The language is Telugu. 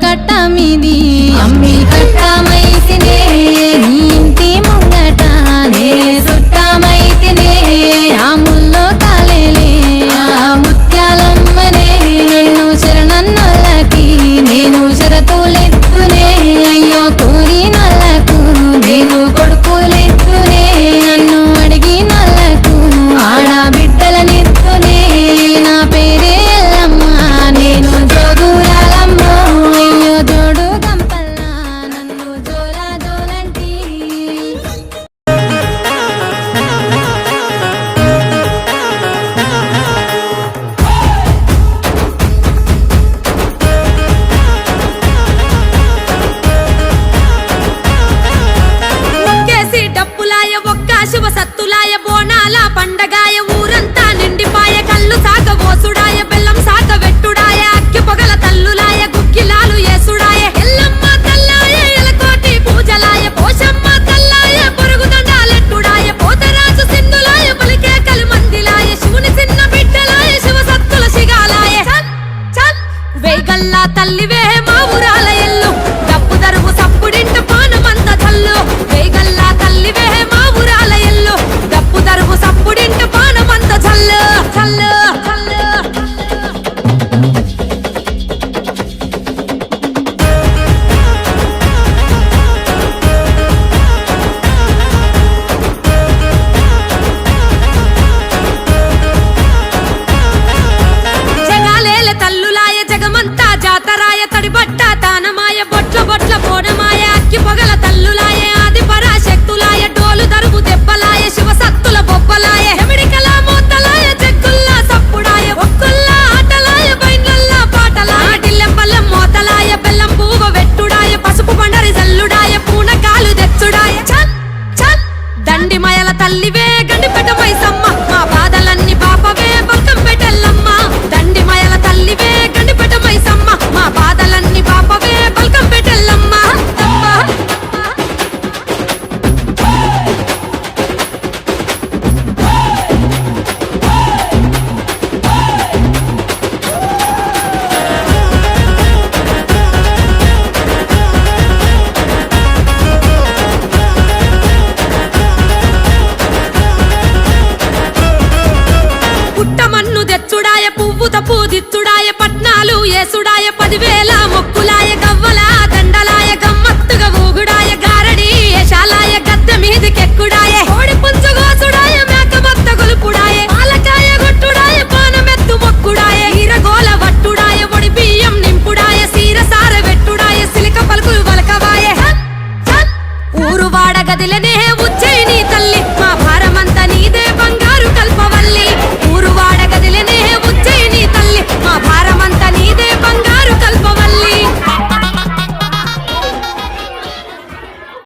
కట్ట మీది అమ్మి కట్టమైతినే నీ ఇంటి ముంగట నే సుట్టమైతినే ఆ ముల్లో కాలేలే ఆ ముత్యాలమ్మనే నన్ను శరణన్నోళ్ళకి నేను శరతులెత్తునే అయ్యో కోరినోళ్ళకు నేను కొడుకులెత్తునే నన్ను అడిగినోళ్ళకు ఆడబిడ్డలనెత్తునే నా పేరే ఎల్లమ్మ నేను జోగురాలమ్మ అయ్యో జోడు గంపల్లా నన్ను జోలా జోలంటి కేసి డప్పులాయ ఒక్క శివ సత్తులాయ బోనాల పండగాయ ఊరంతా నిండిపాయ కళ్ళు సాగ ఓసుడాయ బెల్లం సాగ వెట్టుడాయ అక్కి పొగల తల్లులాయ గుక్కిలాలు ఏసుడాయ ఎల్లమ్మ తల్లాయ ఎలకోటి పూజలాయ పోషమ్మ తల్లాయ పొరుగు దండాలెట్టుడాయ పోతరాజు సింధులాయ పలికే కలిమందిలాయ శివుని చిన్న బిడ్డలాయ శివ సత్తుల శిగాలాయ చల్ చల్ వేగల్లా తల్లివే మా ఊరాల ఎల్లు డప్పు దరువు సప్పుడింట పానమంత చల్లు వేగల్లా తల్లివే మా ఊరాల ఎల్లు డప్పు దరువు సప్పుడింట పానమంత చల్లు చల్లు చల్లు జగాలేల తల్లులాయ జగమంతా జాతరాయ తడిబట్ట తానమాయ బొట్ల బొట్ల బోనమాయ అక్కి పొగల తల్లులాయ ఆది పరాశక్తులాయ డోలు దరువు దెబ్బలాయ శివ సత్తుల బొబ్బలాయ ఎమిడికల మోతలాయ జగ్గుల్లా సప్పుడాయ ఒక్కుల్లా ఆటలాయ బైన్లల్లా పాటలాయ టిల్లెం పల్లెం మోతలాయ బెల్లం పూవ వెట్టుడాయ పసుపు పండరి జల్లుడాయ పూనకాలు తెచ్చుడాయ చల్ చల్ దండి మయల తల్లివే గండిపెట్ట మైసమ్మ మా బాధలన్నీ బాపవే బల్కం పెట్టెల్లమ్మ దండి మయల తల్లివే గండిపెట్ట మైసమ్మ మా బాధలన్నీ బాపవే బల్కం పెట్టెల్లమ్మ పుట్టమన్ను తెచ్చుడాయ పువ్వు తప్పు దిచ్చుడాయ పట్నాలు ఏసుడాయ 10,000 మొక్కులాయ గవ్వల దండలాయ గమ్మత్తుగా ఊగుడాయ గారడి ఏషాలాయ గద్దె మీదికెక్కుడాయ కోడి పుంజు గోసుడాయ మేకమత్త గొలుపుడాయ పాలకాయ గొట్టుడాయ పానమెత్తు మొక్కుడాయ ఈరగోల వట్టుడాయ ఒడి బియ్యం నింపుడాయ సీరసార వెట్టుడాయ సిలిక పలుకులు వలకవాయ ఊరు వాడ గదిలని